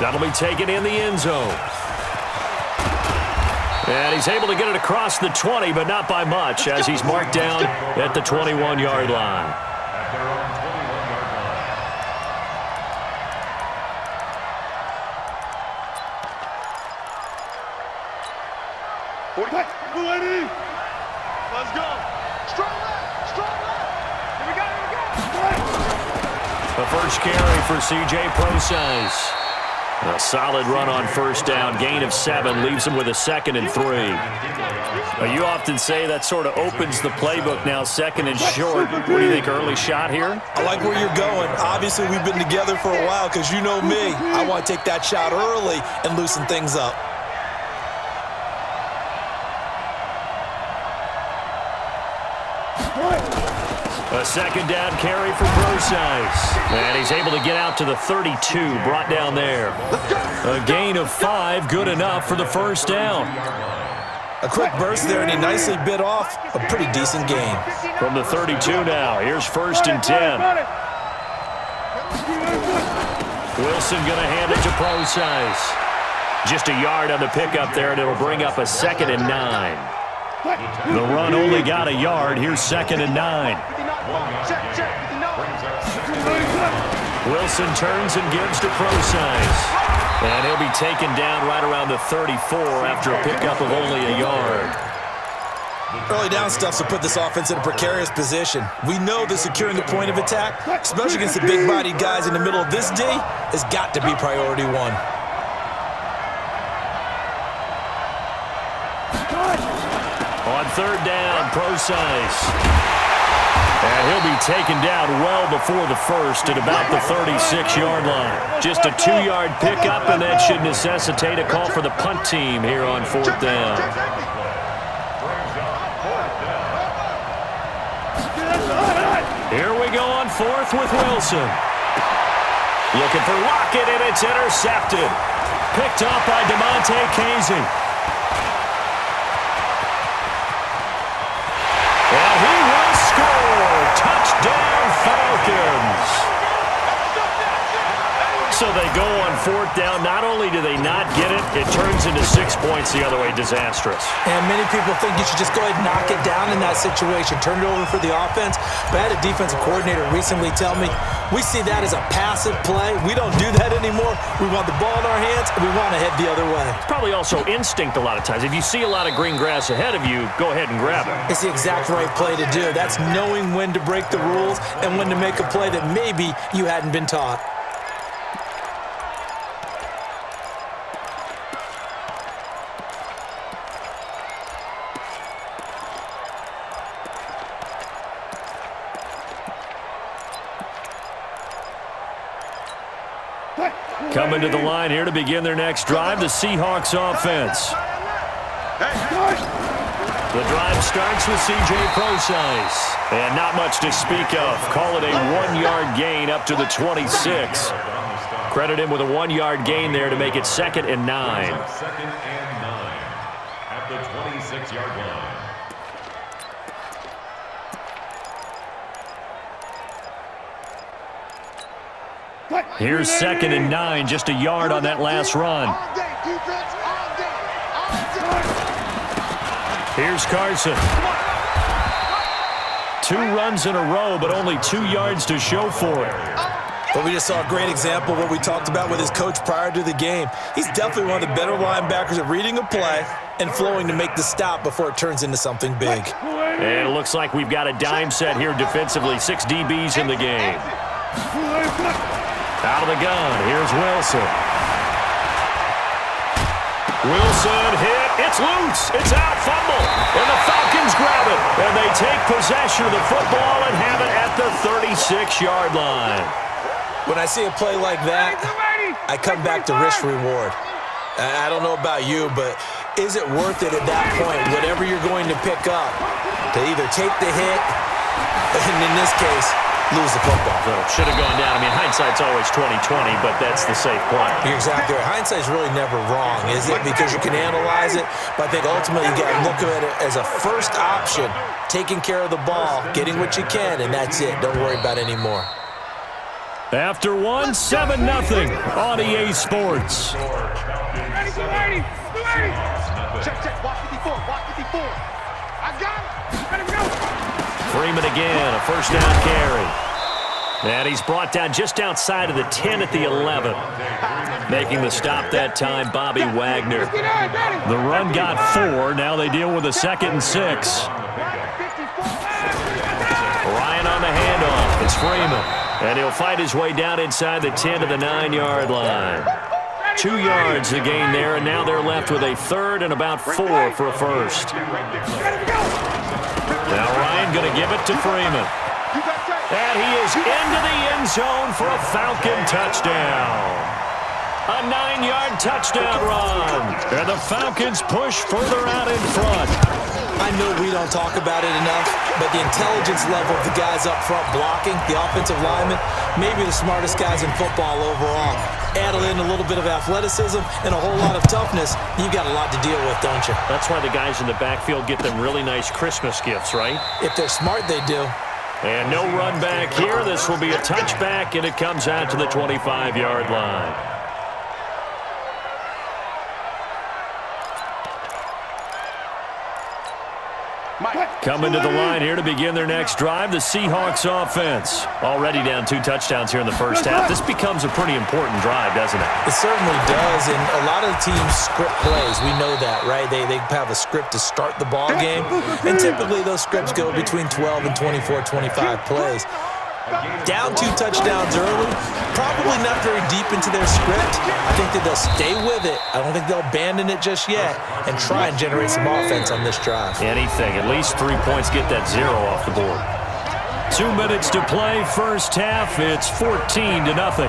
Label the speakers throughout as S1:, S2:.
S1: That'll be taken in the end zone. And he's able to get it across the 20, but not by much, as he's marked down at the 21-yard line.
S2: Let's go. Strong left. Strong left. Here we go.
S1: The first carry for C.J. Procise. A solid run on first down. Gain of 7 leaves him with a 2nd and 3. You often say that sort of opens the playbook now, 2nd and short. What do you think, early shot here?
S3: I like where you're going. Obviously, we've been together for a while because you know me. I want to take that shot early and loosen things up.
S1: A 2nd down carry for Procise. And he's able to get out to the 32, brought down there. A gain of 5, good enough for the first down.
S3: A quick burst there, and he nicely bit off a pretty decent gain.
S1: From the 32 now, here's 1st and 10. Wilson going to hand it to Procise. Just a yard on the pickup there, and it'll bring up a 2nd and 9. The run only got a yard. Here's 2nd and 9. Wilson turns and gives to Procise. And he'll be taken down right around the 34 after a pickup of only a yard.
S3: Early down stuff to put this offense in a precarious position. We know that securing the point of attack, especially against the big-bodied guys in the middle of this D, has got to be priority 1.
S1: On 3rd down, Procise. And he'll be taken down well before the first at about the 36-yard line. Just a 2-yard pickup, and that should necessitate a call for the punt team here on 4th down. Here we go on 4th with Wilson. Looking for Lockett, and it's intercepted. Picked off by DeMonte Casey. And he will score. Touchdown, Falcons. So they go on 4th down. Not only do they not get it, it turns into 6 points the other way. Disastrous.
S3: And many people think you should just go ahead and knock it down in that situation. Turn it over for the offense. But I had a defensive coordinator recently tell me, we see that as a passive play. We don't do that anymore. We want the ball in our hands, and we want to head the other way.
S1: It's probably also instinct a lot of times. If you see a lot of green grass ahead of you, go ahead and grab it.
S3: It's the exact right play to do. That's knowing when to break the rules and when to make a play that maybe you hadn't been taught.
S1: Coming to the line here to begin their next drive, the Seahawks offense. The drive starts with C.J. Procise. And not much to speak of. Call it a 1-yard gain up to the 26. Credit him with a 1-yard gain there to make it 2nd and 9.
S4: 2nd and 9 at the 26-yard line.
S1: Here's 2nd and 9, just a yard on that last run. Here's Carson. 2 runs in a row, but only 2 yards to show for it.
S3: But we just saw a great example of what we talked about with his coach prior to the game. He's definitely one of the better linebackers at reading a play and flowing to make the stop before it turns into something big.
S1: And it looks like we've got a dime set here defensively. 6 DBs in the game. Out of the gun, here's Wilson. Wilson hit, it's loose, it's out, fumble, and the Falcons grab it, and they take possession of the football and have it at the 36-yard line.
S3: When I see a play like that, I come back to risk-reward. I don't know about you, but is it worth it at that point, whatever you're going to pick up, to either take the hit, and in this case, lose the football?
S1: So it should have gone down. I mean, hindsight's always 20/20, but that's the safe play.
S3: You're exactly right. Hindsight's really never wrong, is it? Because you can analyze it, but I think ultimately you got to look at it as a first option, taking care of the ball, getting what you can, and that's it. Don't worry about any more.
S1: After one, 7-0 on EA Sports.
S2: Check. Walk 54. I got it. Ready to go.
S1: Freeman again, a first down carry. And he's brought down just outside of the 10 at the 11. Making the stop that time, Bobby Wagner. The run got 4. Now they deal with a 2nd and 6. Ryan on the handoff. It's Freeman. And he'll fight his way down inside the 10 to the 9-yard line. 2 yards the gain there, and now they're left with a 3rd and about 4 for a first. Now Ryan going to give it to Freeman. And he is into the end zone for a Falcon touchdown. A 9-yard touchdown run. And the Falcons push further out in front.
S3: I know we don't talk about it enough, but the intelligence level of the guys up front blocking, the offensive linemen, maybe the smartest guys in football overall. Add in a little bit of athleticism and a whole lot of toughness, you've got a lot to deal with, don't you?
S1: That's why the guys in the backfield get them really nice Christmas gifts, right?
S3: If they're smart, they do.
S1: And no run back here. This will be a touchback, and it comes out to the 25-yard line. Coming to the line here to begin their next drive, the Seahawks offense. Already down 2 touchdowns here in the first half. This becomes a pretty important drive, doesn't it?
S3: It certainly does, and a lot of the teams script plays. We know that, right? They have a script to start the ball game, and typically those scripts go between 12 and 24, 25 plays. Down 2 touchdowns early, probably not very deep into their script. I think that they'll stay with it. I don't think they'll abandon it just yet and try and generate some offense on this drive.
S1: Anything. At least 3 points, get that 0 off the board. 2 minutes to play, first half. It's 14-0.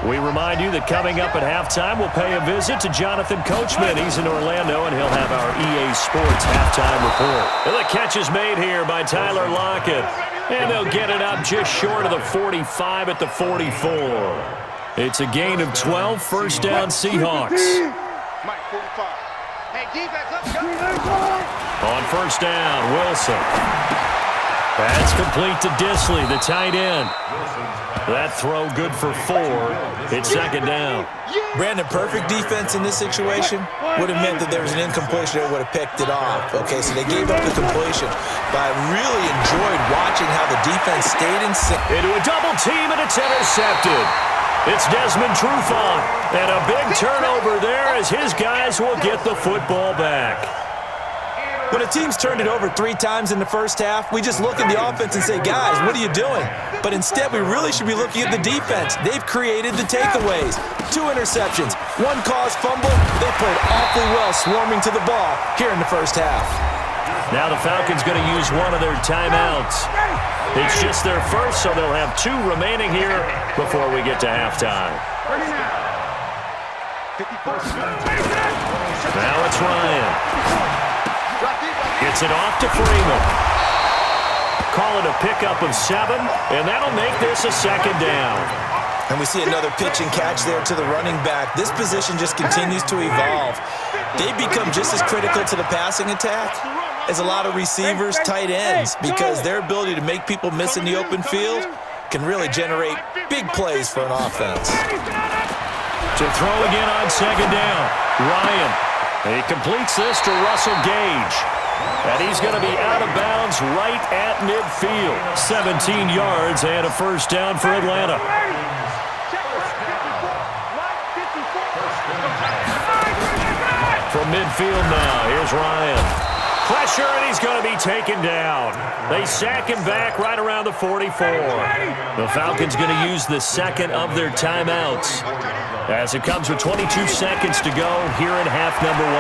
S1: We remind you that coming up at halftime, we'll pay a visit to Jonathan Coachman. He's in Orlando, and he'll have our EA Sports halftime report. And the catch is made here by Tyler Lockett. And they'll get it up just short of the 45 at the 44. It's a gain of 12, first down Seahawks.
S2: Mike, 45. Hey, defense, let's go.
S1: On first down, Wilson. That's complete to Disley, the tight end. That throw good for 4. It's second down.
S3: Brandon, perfect defense in this situation would have meant that there was an incompletion that would have picked it off. Okay, so they gave up the completion. But I really enjoyed watching how the defense stayed in sync.
S1: Into a double team, and it's intercepted. It's Desmond Trufant. And a big turnover there as his guys will get the football back.
S3: When a team's turned it over 3 times in the first half, we just look at the offense and say, guys, what are you doing? But instead, we really should be looking at the defense. They've created the takeaways. 2 interceptions, 1 caused fumble. They played awfully well swarming to the ball here in the first half.
S1: Now the Falcons going to use one of their timeouts. It's just their first, so they'll have 2 remaining here before we get to halftime. Now it's Ryan. Gets it off to Freeman. Call it a pickup of 7, and that'll make this a second down.
S3: And we see another pitch and catch there to the running back. This position just continues to evolve. They become just as critical to the passing attack as a lot of receivers, tight ends, because their ability to make people miss in the open field can really generate big plays for an offense.
S1: To throw again on second down, Ryan. He completes this to Russell Gage. And he's going to be out of bounds right at midfield. 17 yards and a first down for Atlanta. From midfield now, here's Ryan. Pressure, and he's going to be taken down. They sack him back right around the 44. The Falcons going to use the second of their timeouts as it comes with 22 seconds to go here in half number 1.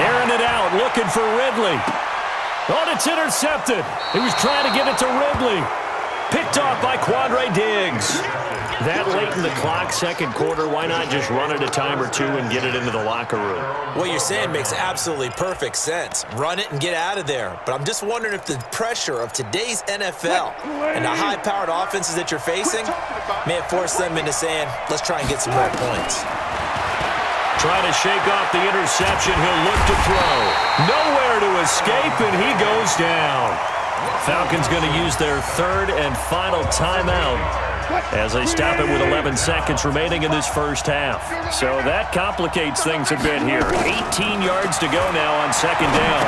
S1: Airing it out, looking for Ridley. Oh, it's intercepted. He was trying to get it to Ridley. Picked off by Quandre Diggs. That late in the clock, second quarter, why not just run it a time or two and get it into the locker room?
S3: What you're saying makes absolutely perfect sense. Run it and get out of there. But I'm just wondering if the pressure of today's NFL and the high-powered offenses that you're facing may have forced them into saying, let's try and get some more points.
S1: Trying to shake off the interception. He'll look to throw. Nowhere to escape, and he goes down. Falcons going to use their third and final timeout as they stop it with 11 seconds remaining in this first half. So that complicates things a bit here. 18 yards to go now on second down.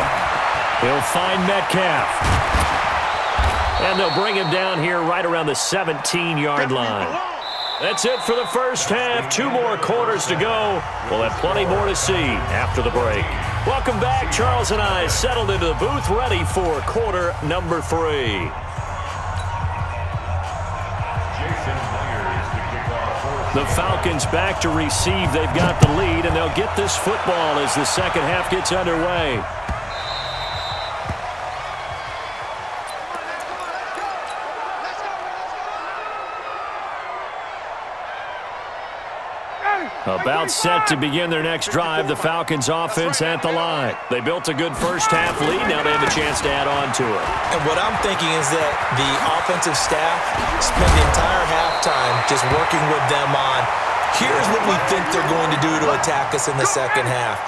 S1: He'll find Metcalf. And they'll bring him down here right around the 17-yard line. That's it for the first half. 2 more quarters to go. We'll have plenty more to see after the break. Welcome back. Charles and I settled into the booth, ready for quarter number 3. The Falcons back to receive. They've got the lead, and they'll get this football as the second half gets underway. About set to begin their next drive, the Falcons offense at the line. They built a good first half lead. Now they have a chance to add on to it.
S3: And what I'm thinking is that the offensive staff spent the entire halftime just working with them on, here's what we think they're going to do to attack us in the second half.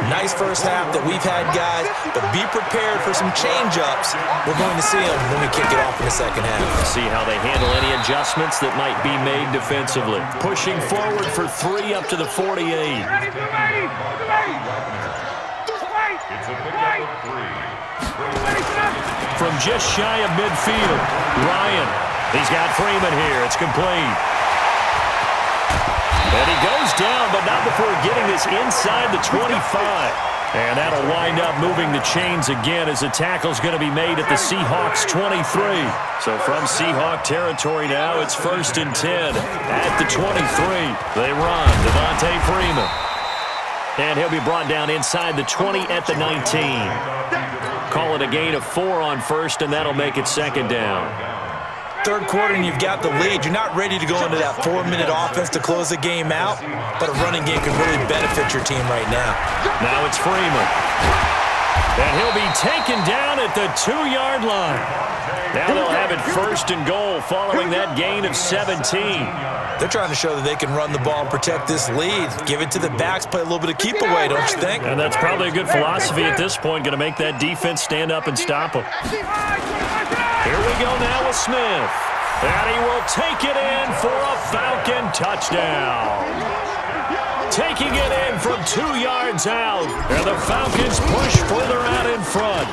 S3: Nice first half that we've had, guys, but be prepared for some change-ups. We're going to see them when we kick it off in the second half.
S1: See how they handle any adjustments that might be made defensively. Pushing forward for 3 up to the 48. From just shy of midfield, Ryan. He's got Freeman here. It's complete. And he goes down, but not before getting this inside the 25. And that'll wind up moving the chains again as the tackle's going to be made at the Seahawks 23. So from Seahawk territory now, it's 1st and 10 at the 23. They run. Devontae Freeman. And he'll be brought down inside the 20 at the 19. Call it a gain of 4 on first, and that'll make it second down.
S3: Third quarter and you've got the lead. You're not ready to go into that 4-minute offense to close the game out, but a running game can really benefit your team right now.
S1: Now it's Freeman. And he'll be taken down at the 2-yard line. Now they'll have it 1st and goal following that gain of 17.
S3: They're trying to show that they can run the ball and protect this lead. Give it to the backs, play a little bit of keep away, don't you think?
S1: And that's probably a good philosophy at this point, going to make that defense stand up and stop them. Here we go now with Smith. And he will take it in for a Falcon touchdown. Taking it in from 2 yards out. And the Falcons push further out in front.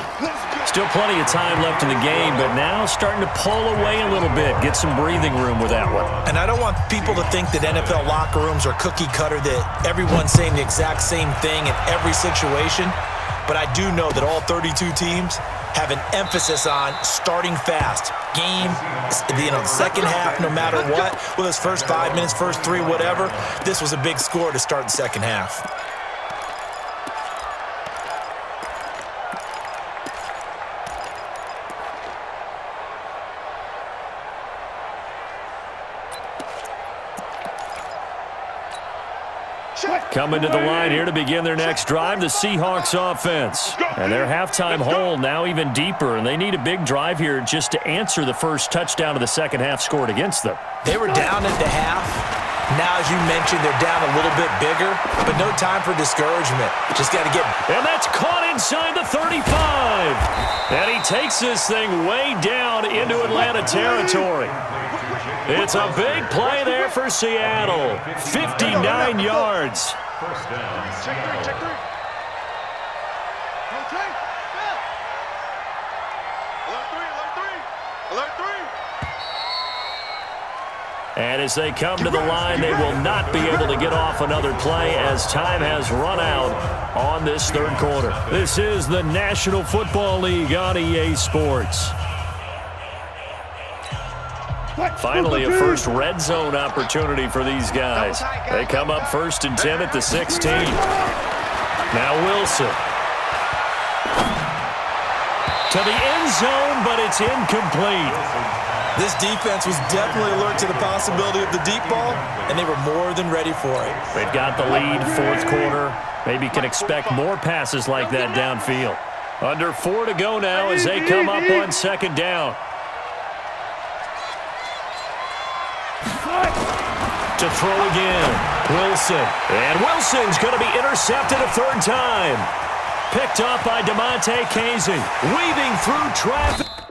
S1: Still plenty of time left in the game, but now starting to pull away a little bit. Get some breathing room with that one.
S3: And I don't want people to think that NFL locker rooms are cookie cutter, that everyone's saying the exact same thing in every situation. But I do know that all 32 teams have an emphasis on starting fast. Game, the second half, no matter what, whether it's first 5 minutes, first 3, whatever, this was a big score to start the second half.
S1: Coming to the line here to begin their next drive, the Seahawks offense. And their halftime hole now even deeper, and they need a big drive here just to answer the first touchdown of the second half scored against them.
S3: They were down at the half. Now, as you mentioned, they're down a little bit bigger, but no time for discouragement. Just got to get...
S1: And that's caught inside the 35. And he takes this thing way down into Atlanta territory. It's a big play there for Seattle. 59 yards.
S4: First down.
S2: Check 3, check 3. Alert 3.
S1: And as they come to the line, they will not be able to get off another play as time has run out on this third quarter. This is the National Football League on EA Sports. Finally, a first red zone opportunity for these guys. They come up 1st and 10 at the 16. Now Wilson. To the end zone, but it's incomplete.
S3: This defense was definitely alert to the possibility of the deep ball, and they were more than ready for it.
S1: They've got the lead, fourth quarter. Maybe can expect more passes like that downfield. Under 4 to go now as they come up on second down. To throw again, Wilson. And Wilson's going to be intercepted a third time. Picked up by DeMonte Casey, weaving through traffic.